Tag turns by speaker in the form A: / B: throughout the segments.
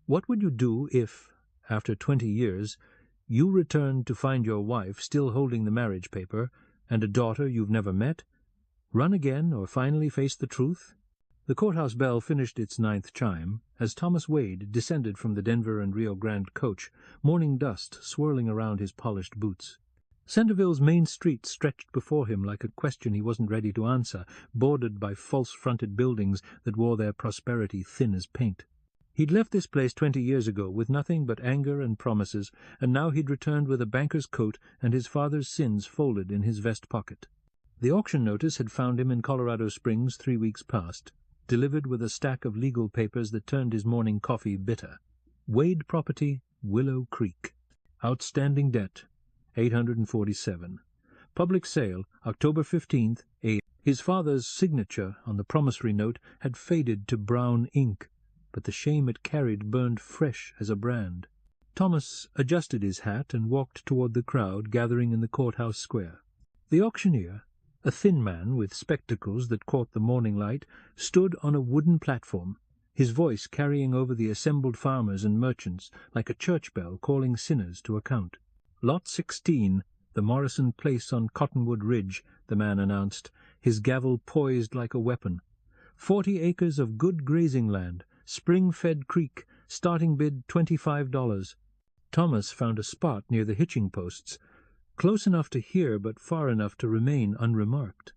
A: What would you do if, after 20 years, you returned to find your wife still holding the marriage paper and a daughter you've never met? Run again or finally face the truth? The courthouse bell finished its 9th chime as Thomas Wade descended from the Denver and Rio Grande coach, morning dust swirling around his polished boots. Centerville's main street stretched before him like a question he wasn't ready to answer, bordered by false-fronted buildings that wore their prosperity thin as paint. He'd left this place 20 years ago with nothing but anger and promises, and now he'd returned with a banker's coat and his father's sins folded in his vest pocket. The auction notice had found him in Colorado Springs 3 weeks past, delivered with a stack of legal papers that turned his morning coffee bitter. Wade Property, Willow Creek. Outstanding debt, $847. Public sale, October 15th, His father's signature on the promissory note had faded to brown ink, but the shame it carried burned fresh as a brand. Thomas adjusted his hat and walked toward the crowd gathering in the courthouse square. The auctioneer, a thin man with spectacles that caught the morning light, stood on a wooden platform, his voice carrying over the assembled farmers and merchants like a church bell calling sinners to account. Lot 16, the Morrison place on Cottonwood Ridge, the man announced, his gavel poised like a weapon. 40 acres of good grazing land, spring-fed creek, starting bid $25. Thomas found a spot near the hitching posts, close enough to hear but far enough to remain unremarked.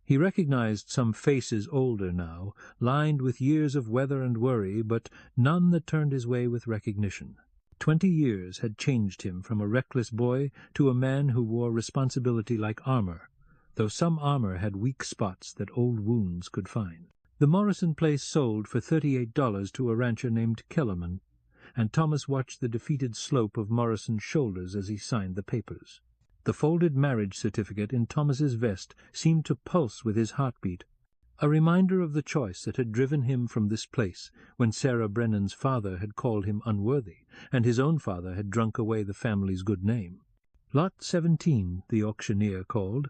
A: He recognized some faces older now, lined with years of weather and worry, but none that turned his way with recognition. 20 years had changed him from a reckless boy to a man who wore responsibility like armor, though some armor had weak spots that old wounds could find. The Morrison place sold for $38 to a rancher named Kellerman, and Thomas watched the defeated slope of Morrison's shoulders as he signed the papers. The folded marriage certificate in Thomas's vest seemed to pulse with his heartbeat, a reminder of the choice that had driven him from this place when Sarah Brennan's father had called him unworthy, and his own father had drunk away the family's good name. Lot 17, the auctioneer called.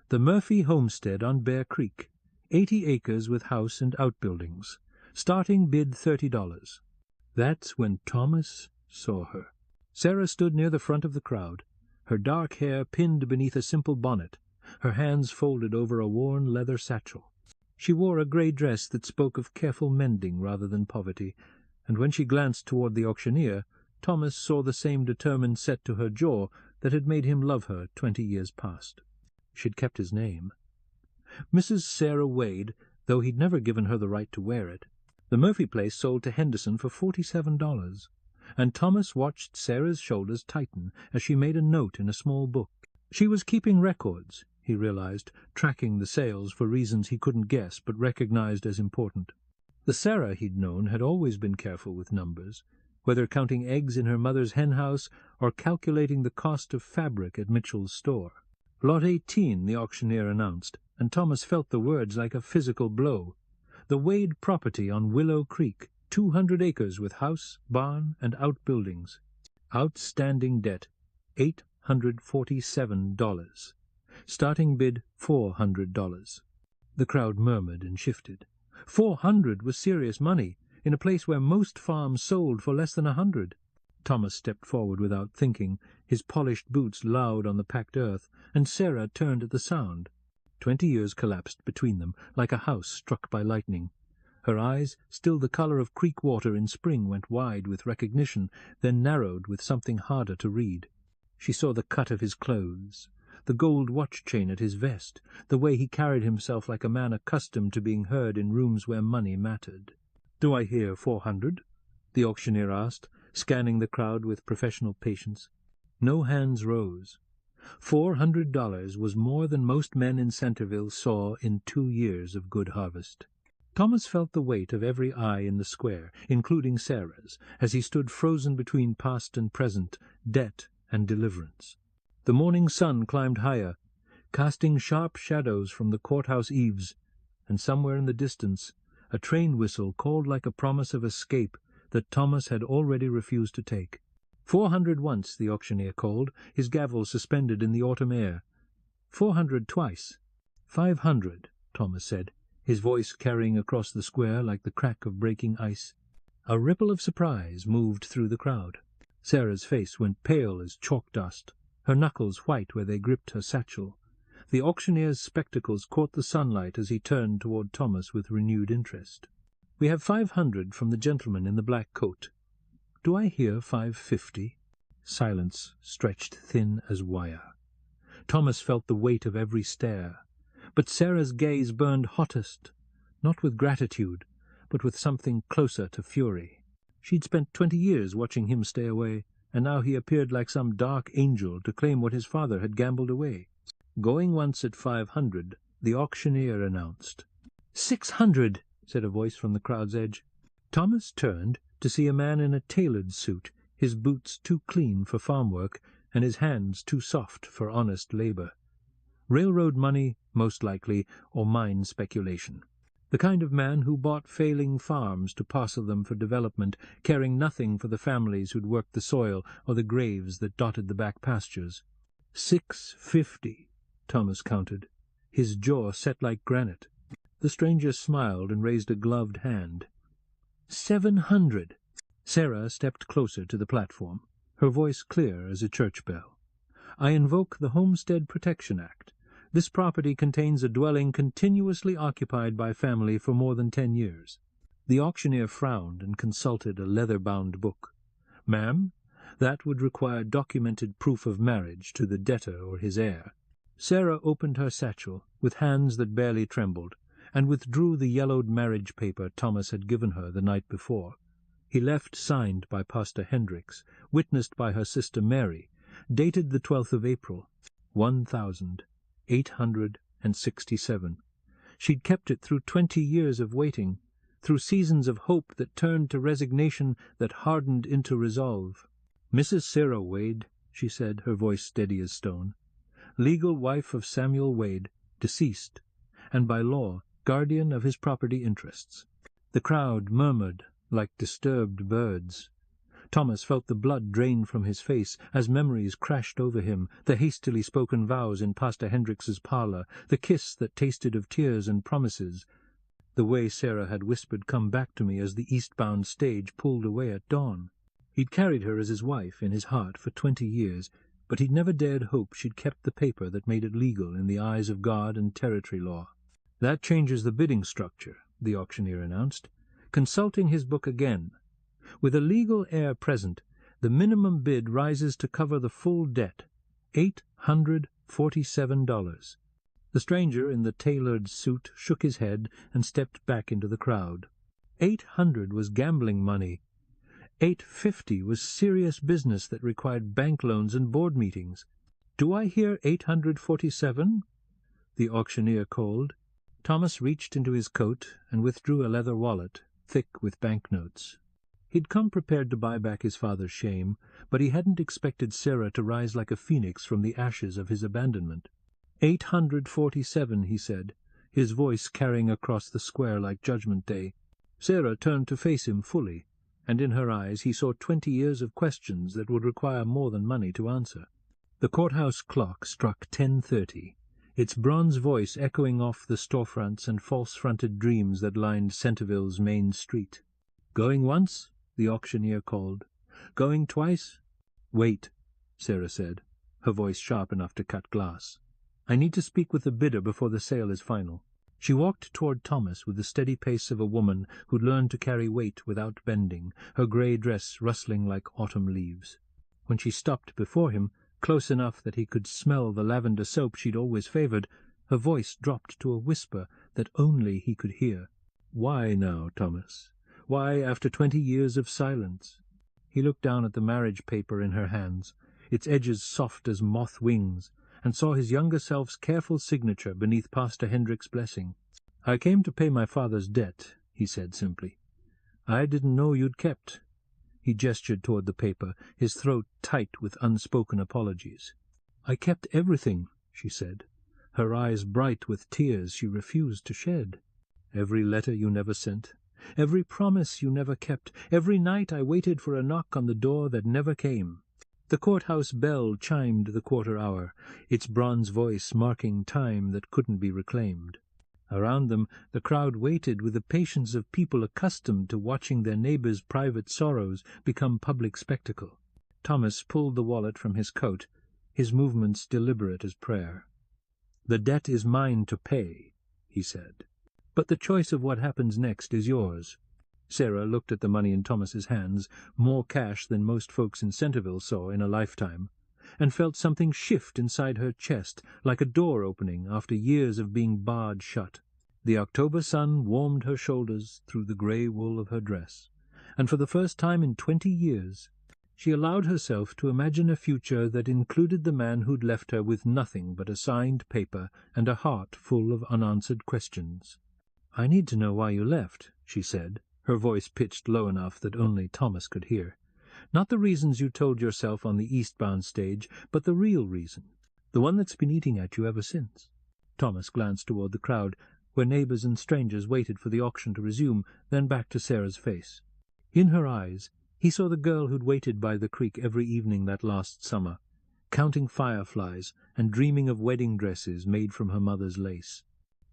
A: The Murphy homestead on Bear Creek, 80 acres with house and outbuildings. Starting bid $30. That's when Thomas saw her. Sarah stood near the front of the crowd, her dark hair pinned beneath a simple bonnet, her hands folded over a worn leather satchel. She wore a grey dress that spoke of careful mending rather than poverty, and when she glanced toward the auctioneer, Thomas saw the same determined set to her jaw that had made him love her 20 years past. She'd kept his name. Mrs. Sarah Wade, though he'd never given her the right to wear it. The Murphy place sold to Henderson for $47. And Thomas watched Sarah's shoulders tighten as she made a note in a small book. She was keeping records, he realized, tracking the sales for reasons he couldn't guess but recognized as important. The Sarah he'd known had always been careful with numbers, whether counting eggs in her mother's henhouse or calculating the cost of fabric at Mitchell's store. Lot 18, the auctioneer announced, and Thomas felt the words like a physical blow. The Wade property on Willow Creek, 200 acres with house, barn, and outbuildings. Outstanding debt, $847. Starting bid, $400. The crowd murmured and shifted. $400 was serious money, in a place where most farms sold for less than $100. Thomas stepped forward without thinking, his polished boots loud on the packed earth, and Sarah turned at the sound. 20 years collapsed between them, like a house struck by lightning. Her eyes, still the color of creek water in spring, went wide with recognition, then narrowed with something harder to read. She saw the cut of his clothes, the gold watch chain at his vest, the way he carried himself like a man accustomed to being heard in rooms where money mattered. "Do I hear 400?" the auctioneer asked, scanning the crowd with professional patience. No hands rose. $400 was more than most men in Centerville saw in 2 years of good harvest. Thomas felt the weight of every eye in the square, including Sarah's, as he stood frozen between past and present, debt and deliverance. The morning sun climbed higher, casting sharp shadows from the courthouse eaves, and somewhere in the distance a train whistle called like a promise of escape that Thomas had already refused to take. 400 once, the auctioneer called, his gavel suspended in the autumn air. 400 twice. 500, Thomas said, his voice carrying across the square like the crack of breaking ice. A ripple of surprise moved through the crowd. Sarah's face went pale as chalk dust, her knuckles white where they gripped her satchel. The auctioneer's spectacles caught the sunlight as he turned toward Thomas with renewed interest. "We have 500 from the gentleman in the black coat. Do I hear 550? Silence stretched thin as wire. Thomas felt the weight of every stare, but Sarah's gaze burned hottest, not with gratitude, but with something closer to fury. She'd spent 20 years watching him stay away, and now he appeared like some dark angel to claim what his father had gambled away. Going once at 500, the auctioneer announced. 600, said a voice from the crowd's edge. Thomas turned to see a man in a tailored suit, his boots too clean for farm work, and his hands too soft for honest labor. Railroad money, most likely, or mine speculation. The kind of man who bought failing farms to parcel them for development, caring nothing for the families who'd worked the soil or the graves that dotted the back pastures. 650, Thomas counted, his jaw set like granite. The stranger smiled and raised a gloved hand. 700. Sarah stepped closer to the platform, her voice clear as a church bell. I invoke the Homestead Protection Act. This property contains a dwelling continuously occupied by family for more than 10 years. The auctioneer frowned and consulted a leather-bound book. Ma'am, that would require documented proof of marriage to the debtor or his heir. Sarah opened her satchel, with hands that barely trembled, and withdrew the yellowed marriage paper Thomas had given her the night before. He left signed by Pastor Hendricks, witnessed by her sister Mary, dated the 12th of April, 1867. She'd kept it through 20 years of waiting, through seasons of hope that turned to resignation that hardened into resolve. Mrs. Sarah Wade, she said, her voice steady as stone, legal wife of Samuel Wade, deceased, and by law guardian of his property interests. The crowd murmured like disturbed birds. Thomas felt the blood drain from his face as memories crashed over him, the hastily spoken vows in Pastor Hendricks's parlor, the kiss that tasted of tears and promises, the way Sarah had whispered, "Come back to me," as the eastbound stage pulled away at dawn. He'd carried her as his wife in his heart for 20 years, but he'd never dared hope she'd kept the paper that made it legal in the eyes of God and territory law. "That changes the bidding structure," the auctioneer announced, consulting his book again. "With a legal heir present, the minimum bid rises to cover the full debt, $847. The stranger in the tailored suit shook his head and stepped back into the crowd. 800 was gambling money. 850 was serious business that required bank loans and board meetings. "Do I hear 847? The auctioneer called. Thomas reached into his coat and withdrew a leather wallet, thick with banknotes. He'd come prepared to buy back his father's shame, but he hadn't expected Sarah to rise like a phoenix from the ashes of his abandonment. 847, he said, his voice carrying across the square like Judgment Day. Sarah turned to face him fully, and in her eyes he saw 20 years of questions that would require more than money to answer. The courthouse clock struck 10:30, its bronze voice echoing off the storefronts and false-fronted dreams that lined Centerville's main street. "Going once?" the auctioneer called. "Going twice?" "Wait," Sarah said, her voice sharp enough to cut glass. "I need to speak with the bidder before the sale is final." She walked toward Thomas with the steady pace of a woman who'd learned to carry weight without bending, her grey dress rustling like autumn leaves. When she stopped before him, close enough that he could smell the lavender soap she'd always favored, her voice dropped to a whisper that only he could hear. "Why now, Thomas? Why, after 20 years of silence?" He looked down at the marriage paper in her hands, its edges soft as moth wings, and saw his younger self's careful signature beneath Pastor Hendrick's blessing. "I came to pay my father's debt," he said simply. "I didn't know you'd kept." He gestured toward the paper, his throat tight with unspoken apologies. "I kept everything," she said, her eyes bright with tears she refused to shed. "Every letter you never sent, every promise you never kept, every night I waited for a knock on the door that never came." The courthouse bell chimed the quarter hour, its bronze voice marking time that couldn't be reclaimed. Around them the crowd waited with the patience of people accustomed to watching their neighbors' private sorrows become public spectacle. Thomas pulled the wallet from his coat, his movements deliberate as prayer. "The debt is mine to pay," he said. "But the choice of what happens next is yours." Sarah looked at the money in Thomas's hands, more cash than most folks in Centerville saw in a lifetime, and felt something shift inside her chest, like a door opening after years of being barred shut. The October sun warmed her shoulders through the grey wool of her dress, and for the first time in 20 years she allowed herself to imagine a future that included the man who'd left her with nothing but a signed paper and a heart full of unanswered questions. "I need to know why you left," she said, her voice pitched low enough that only Thomas could hear. "Not the reasons you told yourself on the eastbound stage, but the real reason, the one that's been eating at you ever since." Thomas glanced toward the crowd, where neighbors and strangers waited for the auction to resume, then back to Sarah's face. In her eyes he saw the girl who'd waited by the creek every evening that last summer, counting fireflies and dreaming of wedding dresses made from her mother's lace.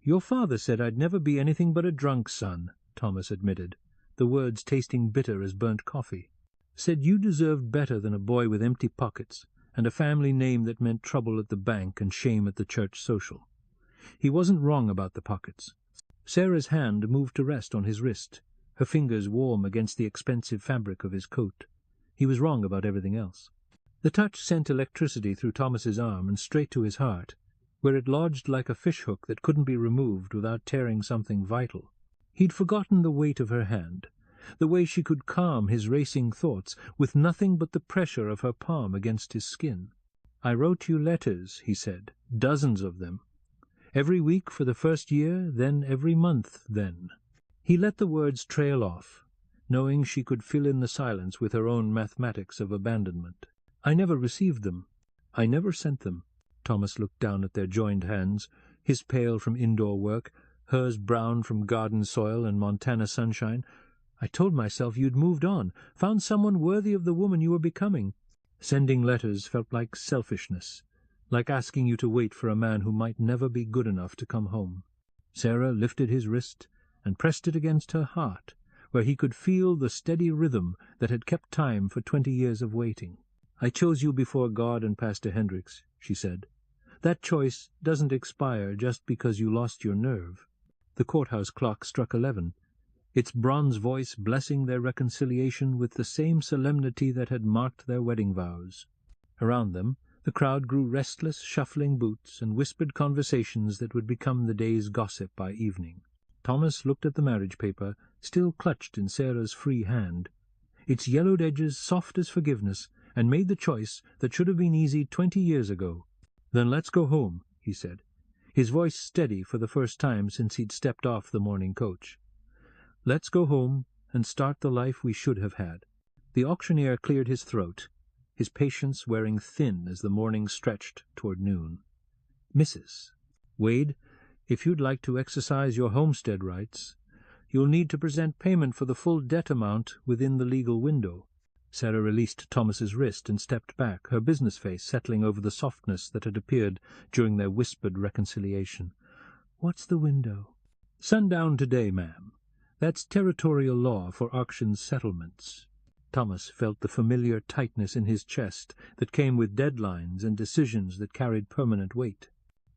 A: "Your father said I'd never be anything but a drunk son," Thomas admitted, the words tasting bitter as burnt coffee. "Said you deserved better than a boy with empty pockets and a family name that meant trouble at the bank and shame at the church social. He wasn't wrong about the pockets." Sarah's hand moved to rest on his wrist, her fingers warm against the expensive fabric of his coat. He was wrong about everything else. The touch sent electricity through Thomas's arm and straight to his heart, where it lodged like a fishhook that couldn't be removed without tearing something vital. He'd forgotten the weight of her hand, the way she could calm his racing thoughts with nothing but the pressure of her palm against his skin. "I wrote you letters," he said, "dozens of them. Every week for the first year, then every month, then." He let the words trail off, knowing she could fill in the silence with her own mathematics of abandonment. "I never received them. I never sent them." Thomas looked down at their joined hands, his pale from indoor work, hers brown from garden soil and Montana sunshine. "I told myself you'd moved on, found someone worthy of the woman you were becoming. Sending letters felt like selfishness, like asking you to wait for a man who might never be good enough to come home." Sarah lifted his wrist and pressed it against her heart, where he could feel the steady rhythm that had kept time for 20 years of waiting. "I chose you before God and Pastor Hendricks," she said. "That choice doesn't expire just because you lost your nerve." The courthouse clock struck 11, its bronze voice blessing their reconciliation with the same solemnity that had marked their wedding vows. Around them the crowd grew restless, shuffling boots and whispered conversations that would become the day's gossip by evening. Thomas looked at the marriage paper, still clutched in Sarah's free hand, its yellowed edges soft as forgiveness, and made the choice that should have been easy 20 years ago. "Then let's go home," he said, his voice steady for the first time since he'd stepped off the morning coach. "Let's go home and start the life we should have had." The auctioneer cleared his throat, his patience wearing thin as the morning stretched toward noon. "Mrs. Wade, if you'd like to exercise your homestead rights, you'll need to present payment for the full debt amount within the legal window." Sarah released Thomas's wrist and stepped back, her business face settling over the softness that had appeared during their whispered reconciliation. "What's the window?" "Sundown today, ma'am. That's territorial law for auction settlements." Thomas felt the familiar tightness in his chest that came with deadlines and decisions that carried permanent weight.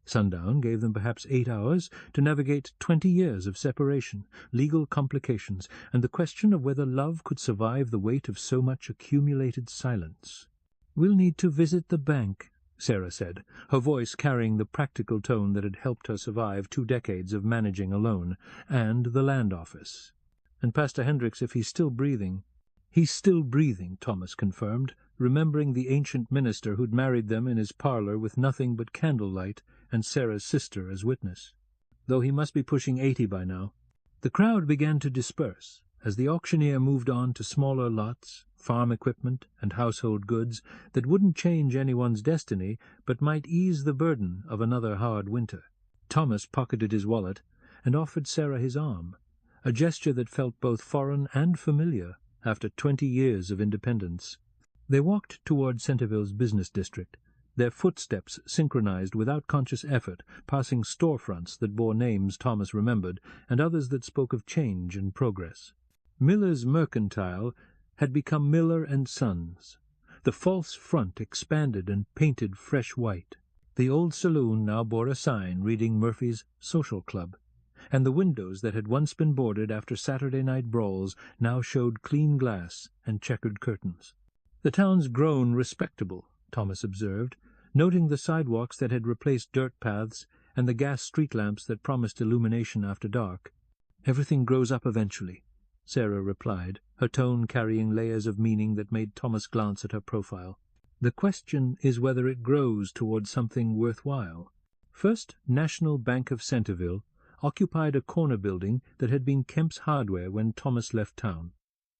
A: Sundown gave them perhaps 8 hours to navigate 20 years of separation, legal complications, and the question of whether love could survive the weight of so much accumulated silence. "We'll need to visit the bank," Sarah said, her voice carrying the practical tone that had helped her survive 2 decades of managing alone, "and the land office. And Pastor Hendricks, if he's still breathing." "He's still breathing," Thomas confirmed, remembering the ancient minister who'd married them in his parlor with nothing but candlelight and Sarah's sister as witness. "Though he must be pushing 80 by now." The crowd began to disperse as the auctioneer moved on to smaller lots, farm equipment and household goods that wouldn't change anyone's destiny but might ease the burden of another hard winter. Thomas pocketed his wallet and offered Sarah his arm, a gesture that felt both foreign and familiar after 20 years of independence. They walked toward Centerville's business district, their footsteps synchronized without conscious effort, passing storefronts that bore names Thomas remembered, and others that spoke of change and progress. Miller's Mercantile had become Miller and Sons. The false front expanded and painted fresh white. The old saloon now bore a sign reading Murphy's Social Club, and the windows that had once been boarded after Saturday night brawls now showed clean glass and checkered curtains. "The town's grown respectable," Thomas observed, noting the sidewalks that had replaced dirt paths and the gas street lamps that promised illumination after dark. "Everything grows up eventually," Sarah replied, her tone carrying layers of meaning that made Thomas glance at her profile. "The question is whether it grows towards something worthwhile." First National Bank of Centerville occupied a corner building that had been Kemp's Hardware when Thomas left town.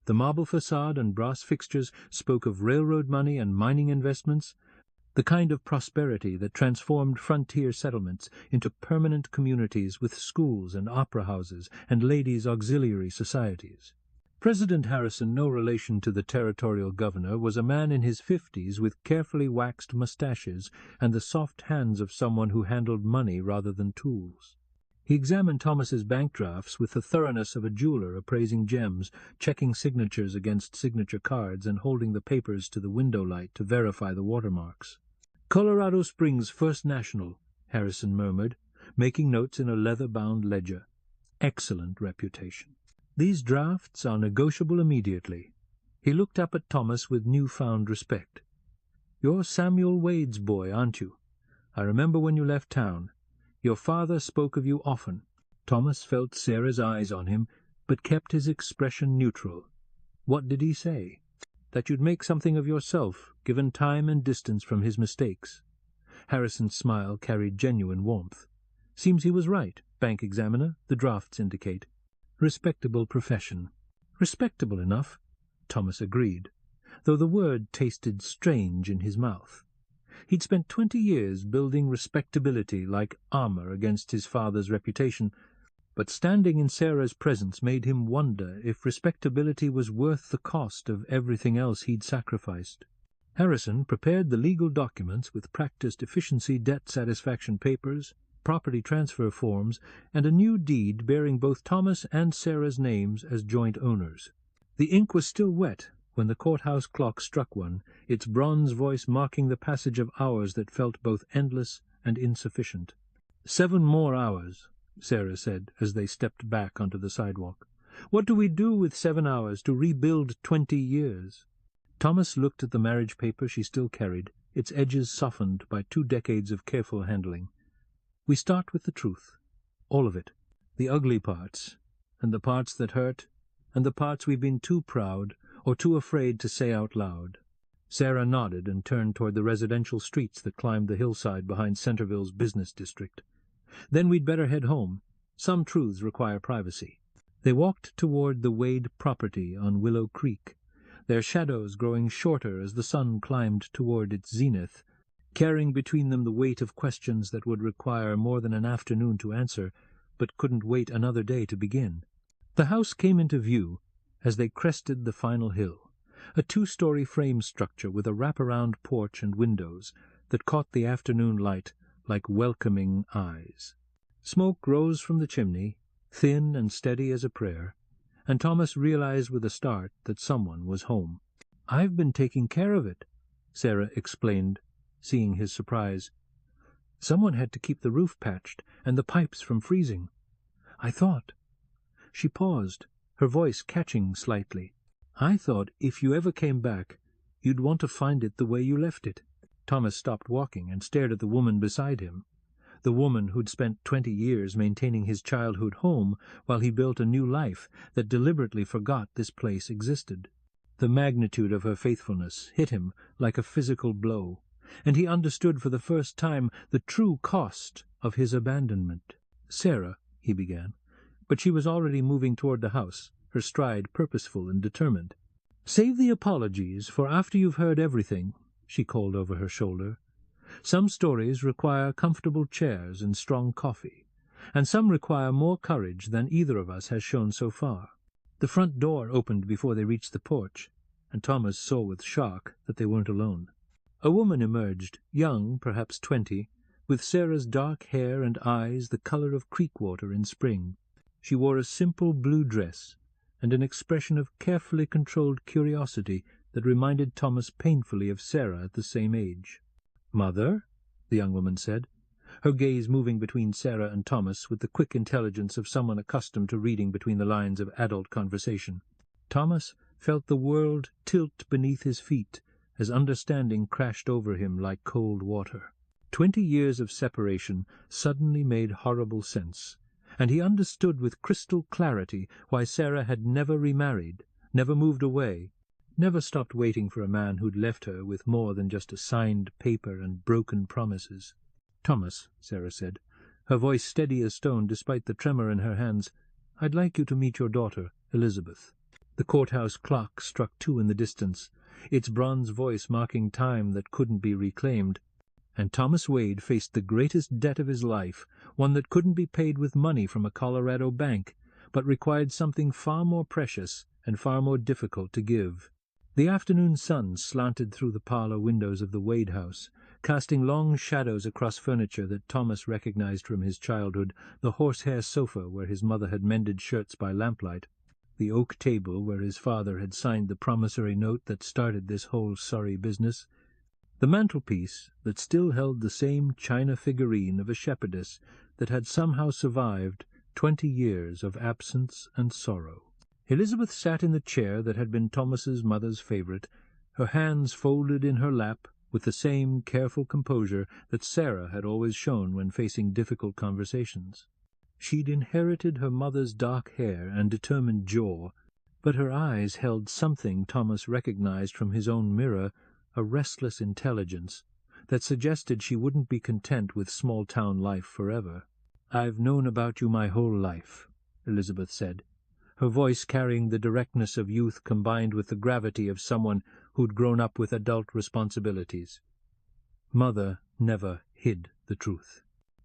A: The marble facade and brass fixtures spoke of railroad money and mining investments, the kind of prosperity that transformed frontier settlements into permanent communities with schools and opera houses and ladies' auxiliary societies. President Harrison, no relation to the territorial governor, was a man in his 50s with carefully waxed mustaches and the soft hands of someone who handled money rather than tools. He examined Thomas's bank drafts with the thoroughness of a jeweler appraising gems, checking signatures against signature cards and holding the papers to the window light to verify the watermarks. "Colorado Springs First National," Harrison murmured, making notes in a leather-bound ledger. "Excellent reputation. These drafts are negotiable immediately." He looked up at Thomas with new-found respect. "You're Samuel Wade's boy, aren't you? I remember when you left town. Your father spoke of you often." Thomas felt Sarah's eyes on him, but kept his expression neutral. "What did he say?" "That you'd make something of yourself, given time and distance from his mistakes." Harrison's smile carried genuine warmth. "Seems he was right, bank examiner, the drafts indicate. Respectable profession." "Respectable enough," Thomas agreed, though the word tasted strange in his mouth. He'd spent 20 years building respectability like armor against his father's reputation, but standing in Sarah's presence made him wonder if respectability was worth the cost of everything else he'd sacrificed. Harrison prepared the legal documents with practiced efficiency, debt satisfaction papers, property transfer forms, and a new deed bearing both Thomas and Sarah's names as joint owners. The ink was still wet when the courthouse clock struck one, its bronze voice marking the passage of hours that felt both endless and insufficient. 7 more hours, Sarah said as they stepped back onto the sidewalk. "What do we do with 7 hours to rebuild 20 years? Thomas looked at the marriage paper she still carried, its edges softened by 2 decades of careful handling. "We start with the truth. All of it. The ugly parts, and the parts that hurt, and the parts we've been too proud or too afraid to say out loud." Sarah nodded and turned toward the residential streets that climbed the hillside behind Centerville's business district. "Then we'd better head home. Some truths require privacy." They walked toward the Wade property on Willow Creek, their shadows growing shorter as the sun climbed toward its zenith, carrying between them the weight of questions that would require more than an afternoon to answer, but couldn't wait another day to begin. The house came into view as they crested the final hill, a 2-story frame structure with a wraparound porch and windows that caught the afternoon light like welcoming eyes. Smoke rose from the chimney, thin and steady as a prayer, and Thomas realized with a start that someone was home. "I've been taking care of it," Sarah explained, seeing his surprise. "Someone had to keep the roof patched and the pipes from freezing. I thought—" She paused, her voice catching slightly. "I thought if you ever came back, you'd want to find it the way you left it." Thomas stopped walking and stared at the woman beside him, the woman who'd spent 20 years maintaining his childhood home while he built a new life that deliberately forgot this place existed. The magnitude of her faithfulness hit him like a physical blow, and he understood for the first time the true cost of his abandonment. "Sarah," he began, but she was already moving toward the house, her stride purposeful and determined. "Save the apologies for after you've heard everything," she called over her shoulder. "Some stories require comfortable chairs and strong coffee, and some require more courage than either of us has shown so far." The front door opened before they reached the porch, and Thomas saw with shock that they weren't alone. A woman emerged, young, perhaps 20, with Sarah's dark hair and eyes the colour of creek water in spring. She wore a simple blue dress, and an expression of carefully controlled curiosity that reminded Thomas painfully of Sarah at the same age. "Mother?" the young woman said, her gaze moving between Sarah and Thomas with the quick intelligence of someone accustomed to reading between the lines of adult conversation. Thomas felt the world tilt beneath his feet as understanding crashed over him like cold water. 20 years of separation suddenly made horrible sense, and he understood with crystal clarity why Sarah had never remarried, never moved away, never stopped waiting for a man who'd left her with more than just a signed paper and broken promises. "Thomas," Sarah said, her voice steady as stone despite the tremor in her hands, "I'd like you to meet your daughter, Elizabeth." The courthouse clock struck 2 in the distance, its bronze voice marking time that couldn't be reclaimed, and Thomas Wade faced the greatest debt of his life, one that couldn't be paid with money from a Colorado bank, but required something far more precious and far more difficult to give. The afternoon sun slanted through the parlor windows of the Wade house, casting long shadows across furniture that Thomas recognized from his childhood, the horsehair sofa where his mother had mended shirts by lamplight, the oak table where his father had signed the promissory note that started this whole sorry business, the mantelpiece that still held the same china figurine of a shepherdess that had somehow survived 20 years of absence and sorrow. Elizabeth sat in the chair that had been Thomas's mother's favorite, her hands folded in her lap with the same careful composure that Sarah had always shown when facing difficult conversations. She'd inherited her mother's dark hair and determined jaw, but her eyes held something Thomas recognized from his own mirror, a restless intelligence that suggested she wouldn't be content with small-town life forever. "I've known about you my whole life," Elizabeth said, her voice carrying the directness of youth combined with the gravity of someone who'd grown up with adult responsibilities. "Mother never hid the truth.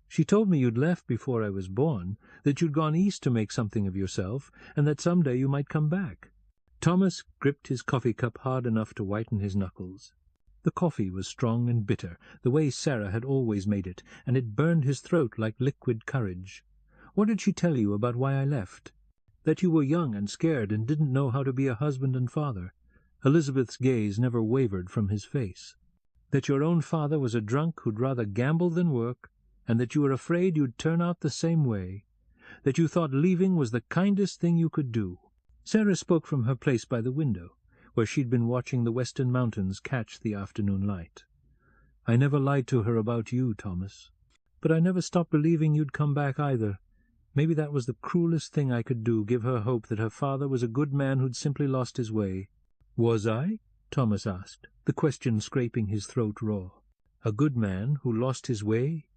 A: She told me you'd left before I was born, that you'd gone east to make something of yourself, and that some day you might come back." Thomas gripped his coffee cup hard enough to whiten his knuckles. The coffee was strong and bitter, the way Sarah had always made it, and it burned his throat like liquid courage. "What did she tell you about why I left?" "That you were young and scared and didn't know how to be a husband and father." Elizabeth's gaze never wavered from his face. "That your own father was a drunk who'd rather gamble than work, and that you were afraid you'd turn out the same way. That you thought leaving was the kindest thing you could do." Sarah spoke from her place by the window, where she'd been watching the western mountains catch the afternoon light. "I never lied to her about you, Thomas. But I never stopped believing you'd come back either. Maybe that was the cruelest thing I could do, give her hope that her father was a good man who'd simply lost his way." "Was I?" Thomas asked, the question scraping his throat raw. "A good man who lost his way?"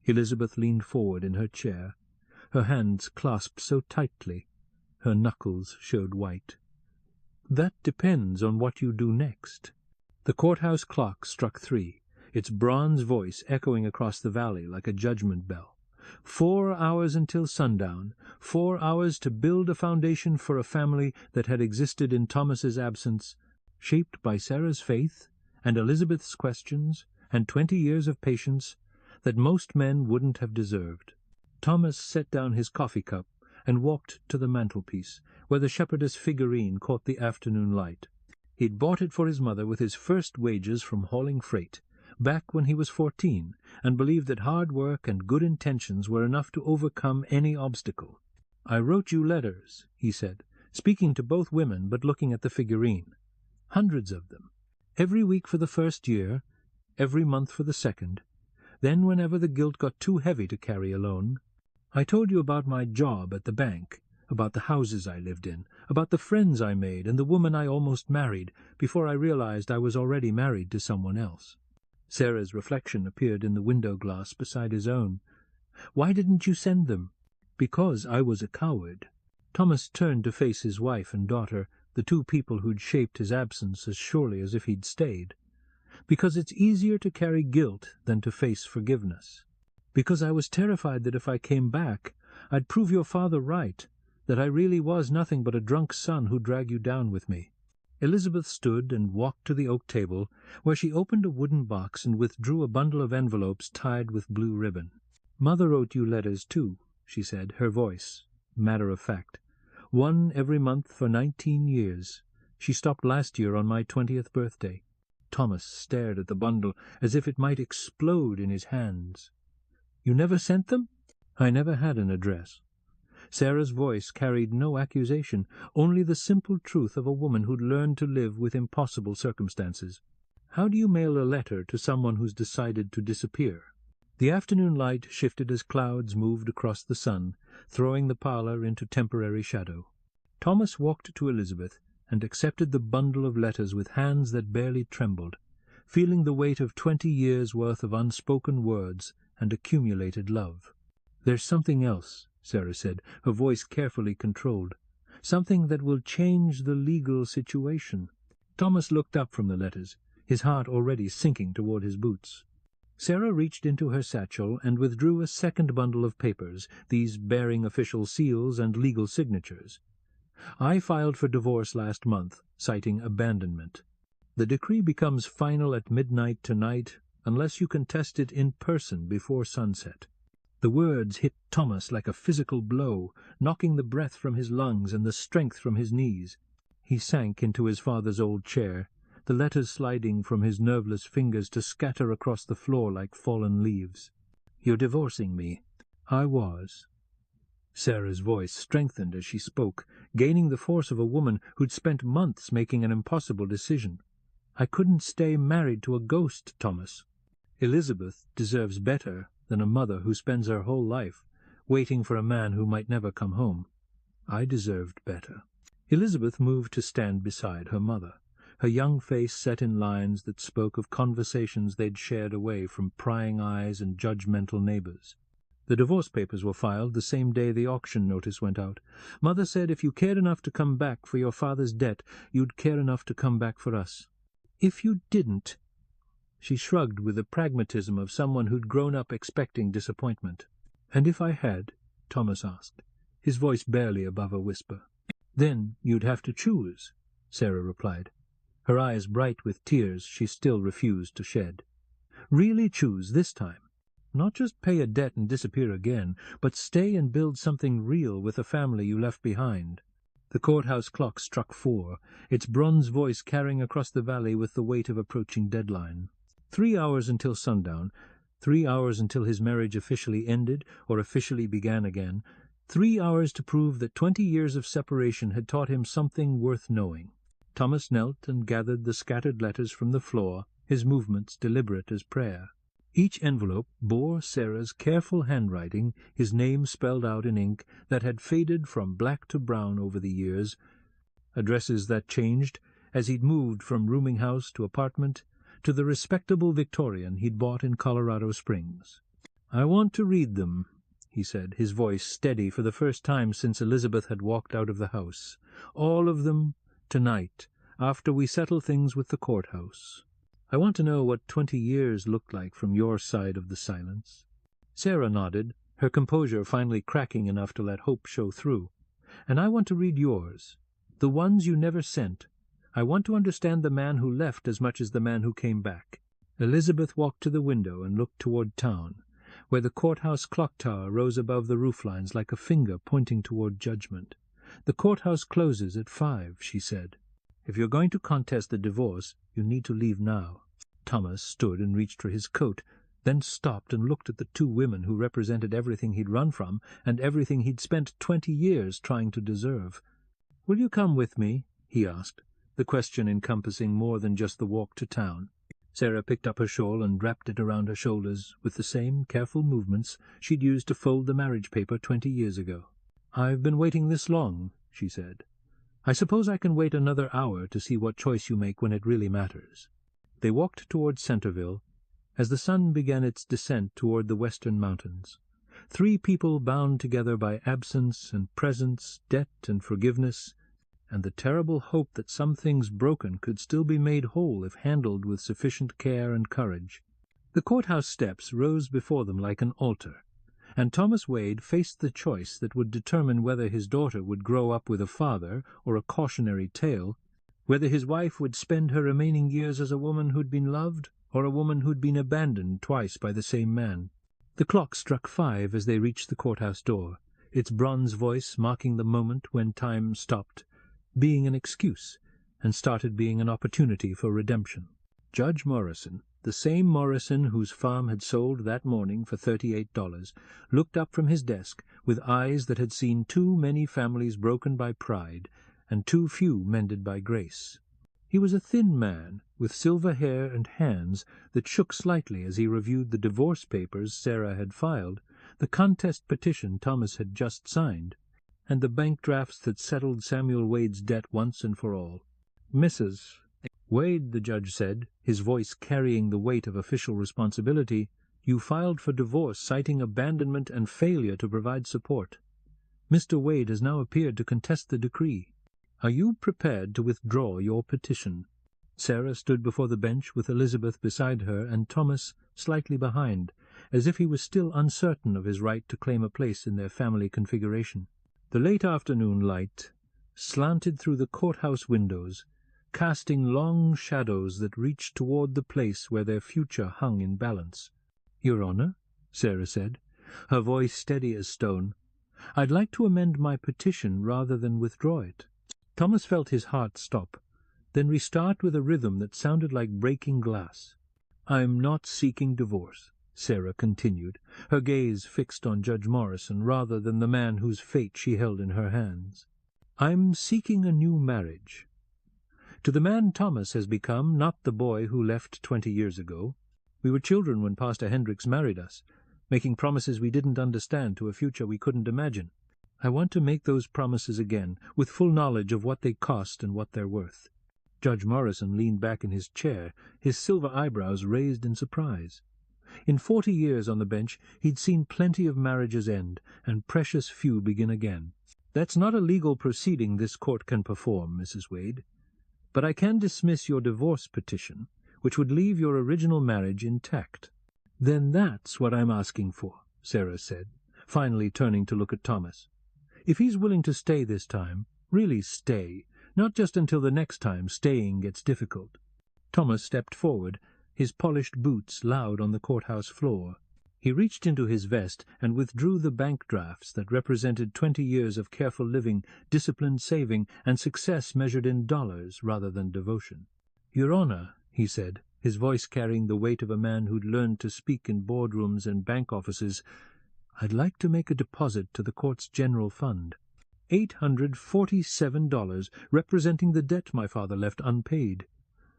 A: Elizabeth leaned forward in her chair, her hands clasped so tightly her knuckles showed white. "That depends on what you do next." The courthouse clock struck 3, its bronze voice echoing across the valley like a judgment bell. 4 hours until sundown, 4 hours to build a foundation for a family that had existed in Thomas's absence, shaped by Sarah's faith and Elizabeth's questions and 20 years of patience that most men wouldn't have deserved. Thomas set down his coffee cup and walked to the mantelpiece, where the shepherdess figurine caught the afternoon light. He'd bought it for his mother with his first wages from hauling freight, back when he was 14, and believed that hard work and good intentions were enough to overcome any obstacle. "I wrote you letters," he said, speaking to both women but looking at the figurine. "Hundreds of them. Every week for the first year, every month for the second. Then whenever the guilt got too heavy to carry alone. I told you about my job at the bank, about the houses I lived in, about the friends I made and the woman I almost married, before I realized I was already married to someone else." Sarah's reflection appeared in the window glass beside his own. "Why didn't you send them?" "Because I was a coward." Thomas turned to face his wife and daughter, the 2 people who'd shaped his absence as surely as if he'd stayed. "Because it's easier to carry guilt than to face forgiveness. Because I was terrified that if I came back, I'd prove your father right, that I really was nothing but a drunk son who'd drag you down with me." Elizabeth stood and walked to the oak table, where she opened a wooden box and withdrew a bundle of envelopes tied with blue ribbon. "Mother wrote you letters, too," she said, her voice matter of fact. "One every month for 19 years. She stopped last year on my 20th birthday." Thomas stared at the bundle as if it might explode in his hands. "You never sent them?" "I never had an address." Sarah's voice carried no accusation, only the simple truth of a woman who'd learned to live with impossible circumstances. "How do you mail a letter to someone who's decided to disappear?" The afternoon light shifted as clouds moved across the sun, throwing the parlour into temporary shadow. Thomas walked to Elizabeth and accepted the bundle of letters with hands that barely trembled, feeling the weight of 20 years' worth of unspoken words and accumulated love. "There's something else," Sarah said, her voice carefully controlled. "Something that will change the legal situation." Thomas looked up from the letters, his heart already sinking toward his boots. Sarah reached into her satchel and withdrew a second bundle of papers, these bearing official seals and legal signatures. "I filed for divorce last month, citing abandonment. The decree becomes final at midnight tonight unless you contest it in person before sunset." The words hit Thomas like a physical blow, knocking the breath from his lungs and the strength from his knees. He sank into his father's old chair, the letters sliding from his nerveless fingers to scatter across the floor like fallen leaves. "You're divorcing me." "I was." Sarah's voice strengthened as she spoke, gaining the force of a woman who'd spent months making an impossible decision. "I couldn't stay married to a ghost, Thomas. Elizabeth deserves better than a mother who spends her whole life waiting for a man who might never come home. I deserved better." Elizabeth moved to stand beside her mother, her young face set in lines that spoke of conversations they'd shared away from prying eyes and judgmental neighbors. The divorce papers were filed the same day the auction notice went out. "Mother said if you cared enough to come back for your father's debt, you'd care enough to come back for us. If you didn't—" She shrugged with the pragmatism of someone who'd grown up expecting disappointment. "And if I had?" Thomas asked, his voice barely above a whisper. "Then you'd have to choose," Sarah replied, her eyes bright with tears she still refused to shed. "Really choose this time. Not just pay a debt and disappear again, but stay and build something real with the family you left behind." The courthouse clock struck 4, its bronze voice carrying across the valley with the weight of approaching deadline. 3 hours until sundown, 3 hours until his marriage officially ended or officially began again, 3 hours to prove that 20 years of separation had taught him something worth knowing. Thomas knelt and gathered the scattered letters from the floor, his movements deliberate as prayer. Each envelope bore Sarah's careful handwriting, his name spelled out in ink that had faded from black to brown over the years, addresses that changed as he'd moved from rooming house to apartment to the respectable Victorian he'd bought in Colorado Springs. "I want to read them," he said, his voice steady for the first time since Elizabeth had walked out of the house. "All of them tonight, after we settle things with the courthouse. I want to know what 20 years looked like from your side of the silence." Sarah nodded, her composure finally cracking enough to let hope show through. "And I want to read yours, the ones you never sent. I want to understand the man who left as much as the man who came back." Elizabeth walked to the window and looked toward town, where the courthouse clock tower rose above the rooflines like a finger pointing toward judgment. "The courthouse closes at 5, she said. If you're going to contest the divorce, you need to leave now." Thomas stood and reached for his coat, then stopped and looked at the two women who represented everything he'd run from and everything he'd spent 20 years trying to deserve. "Will you come with me?" he asked, the question encompassing more than just the walk to town. Sarah picked up her shawl and wrapped it around her shoulders with the same careful movements she'd used to fold the marriage paper 20 years ago. "I've been waiting this long," she said. "I suppose I can wait another hour to see what choice you make when it really matters." They walked toward Centerville as the sun began its descent toward the western mountains. 3 people bound together by absence and presence, debt and forgiveness, and the terrible hope that some things broken could still be made whole if handled with sufficient care and courage. The courthouse steps rose before them like an altar, and Thomas Wade faced the choice that would determine whether his daughter would grow up with a father or a cautionary tale, whether his wife would spend her remaining years as a woman who'd been loved, or a woman who'd been abandoned twice by the same man. The clock struck 5 as they reached the courthouse door, its bronze voice marking the moment when time stopped being an excuse and started being an opportunity for redemption. Judge Morrison, the same Morrison whose farm had sold that morning for $38, looked up from his desk with eyes that had seen too many families broken by pride and too few mended by grace. He was a thin man, with silver hair and hands that shook slightly as he reviewed the divorce papers Sarah had filed, the contest petition Thomas had just signed, and the bank drafts that settled Samuel Wade's debt once and for all. "Mrs. Wade," the judge said, his voice carrying the weight of official responsibility, "you filed for divorce citing abandonment and failure to provide support. Mr. Wade has now appeared to contest the decree. Are you prepared to withdraw your petition?" Sarah stood before the bench with Elizabeth beside her and Thomas slightly behind, as if he was still uncertain of his right to claim a place in their family configuration. The late afternoon light slanted through the courthouse windows, casting long shadows that reached toward the place where their future hung in balance. "Your Honor," Sarah said, her voice steady as stone, "I'd like to amend my petition rather than withdraw it." Thomas felt his heart stop, then restart with a rhythm that sounded like breaking glass. "I'm not seeking divorce," Sarah continued, her gaze fixed on Judge Morrison rather than the man whose fate she held in her hands. "I'm seeking a new marriage. To the man Thomas has become, not the boy who left 20 years ago. We were children when Pastor Hendricks married us, making promises we didn't understand to a future we couldn't imagine. I want to make those promises again, with full knowledge of what they cost and what they're worth." Judge Morrison leaned back in his chair, his silver eyebrows raised in surprise. In 40 years on the bench he'd seen plenty of marriages end, and precious few begin again. "That's not a legal proceeding this court can perform, Mrs. Wade. But I can dismiss your divorce petition, which would leave your original marriage intact." "Then that's what I'm asking for," Sarah said, finally turning to look at Thomas. "If he's willing to stay this time, really stay, not just until the next time staying gets difficult." Thomas stepped forward, his polished boots loud on the courthouse floor. He reached into his vest and withdrew the bank drafts that represented 20 years of careful living, disciplined saving, and success measured in dollars rather than devotion. "Your Honor," he said, his voice carrying the weight of a man who'd learned to speak in boardrooms and bank offices, "I'd like to make a deposit to the court's general fund. $847, representing the debt my father left unpaid.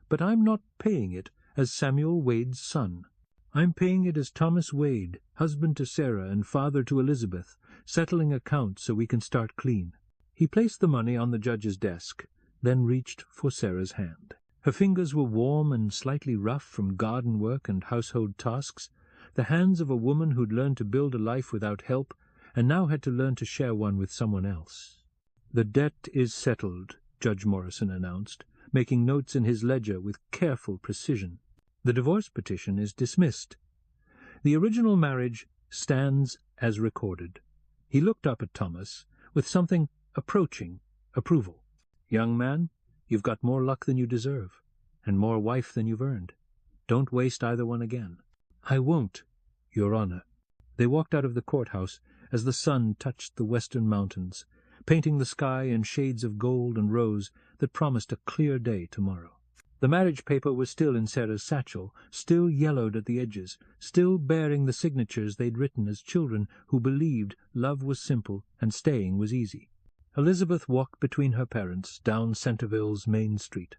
A: But I'm not paying it as Samuel Wade's son. I'm paying it as Thomas Wade, husband to Sarah and father to Elizabeth, settling accounts so we can start clean." He placed the money on the judge's desk, then reached for Sarah's hand. Her fingers were warm and slightly rough from garden work and household tasks, the hands of a woman who'd learned to build a life without help and now had to learn to share one with someone else. "The debt is settled," Judge Morrison announced, making notes in his ledger with careful precision. "The divorce petition is dismissed. The original marriage stands as recorded." He looked up at Thomas with something approaching approval. "Young man, you've got more luck than you deserve, and more wife than you've earned. Don't waste either one again." "I won't, Your Honor." They walked out of the courthouse as the sun touched the western mountains, painting the sky in shades of gold and rose that promised a clear day tomorrow. The marriage paper was still in Sarah's satchel, still yellowed at the edges, still bearing the signatures they'd written as children who believed love was simple and staying was easy. Elizabeth walked between her parents down Centerville's main street,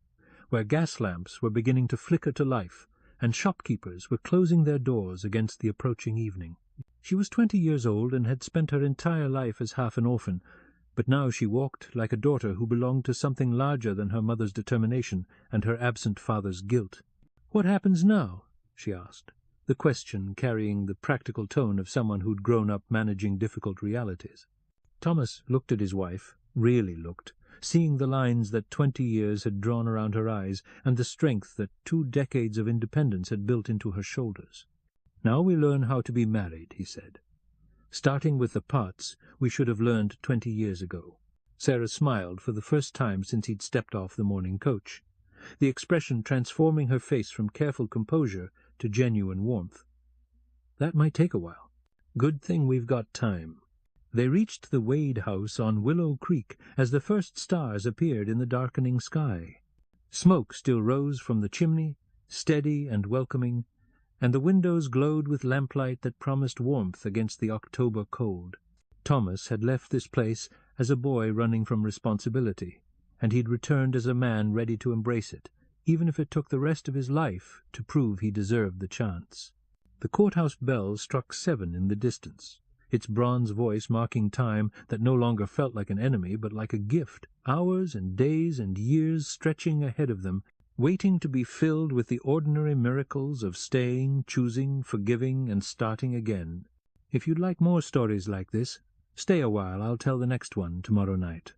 A: where gas lamps were beginning to flicker to life, and shopkeepers were closing their doors against the approaching evening. She was 20 years old and had spent her entire life as half an orphan, but now she walked like a daughter who belonged to something larger than her mother's determination and her absent father's guilt. "What happens now?" she asked, the question carrying the practical tone of someone who'd grown up managing difficult realities. Thomas looked at his wife, really looked, seeing the lines that 20 years had drawn around her eyes and the strength that 2 decades of independence had built into her shoulders. "Now we learn how to be married," he said. "Starting with the parts we should have learned 20 years ago." Sarah smiled for the first time since he'd stepped off the morning coach, the expression transforming her face from careful composure to genuine warmth. That might take a while. Good thing we've got time. They reached the Wade house on Willow Creek as the first stars appeared in the darkening sky. Smoke still rose from the chimney, steady and welcoming, and the windows glowed with lamplight that promised warmth against the October cold. Thomas had left this place as a boy running from responsibility, and he'd returned as a man ready to embrace it, even if it took the rest of his life to prove he deserved the chance. The courthouse bell struck 7 in the distance, its bronze voice marking time that no longer felt like an enemy but like a gift, hours and days and years stretching ahead of them, waiting to be filled with the ordinary miracles of staying, choosing, forgiving, and starting again. If you'd like more stories like this, stay a while. I'll tell the next one tomorrow night.